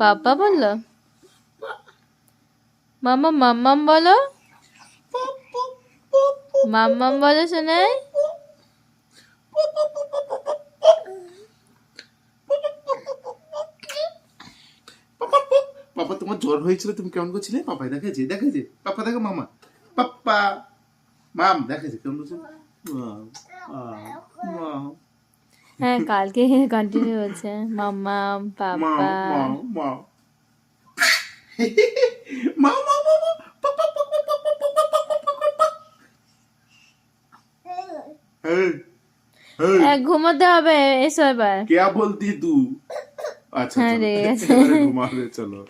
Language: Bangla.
পাপা বললো, মাম্মা মাম্মাম বলো, মাম্মাম বলো শোনাই। পাপা তোমার জ্বর হয়েছিল, তুমি কেমন করছিলে? পাপাই দেখেছে, দেখেছে পাপা, দেখো মামা, পাপ্পা মাম দেখেছে কেমন করছে। হ্যাঁ কালকে কন্টিনিউ হচ্ছে মাম্মাম মাও পাপা। মাও মাও মাও মাও মাও মাও, পাপা পাপা পাপা পাপা পাপা পাপা। এই এই ঘুমোতে হবে, এসো এবার। क्या बोलती तू? अच्छा হ্যাঁ चलो রেগে গেছে। এবারে ঘুমাবে, চলো।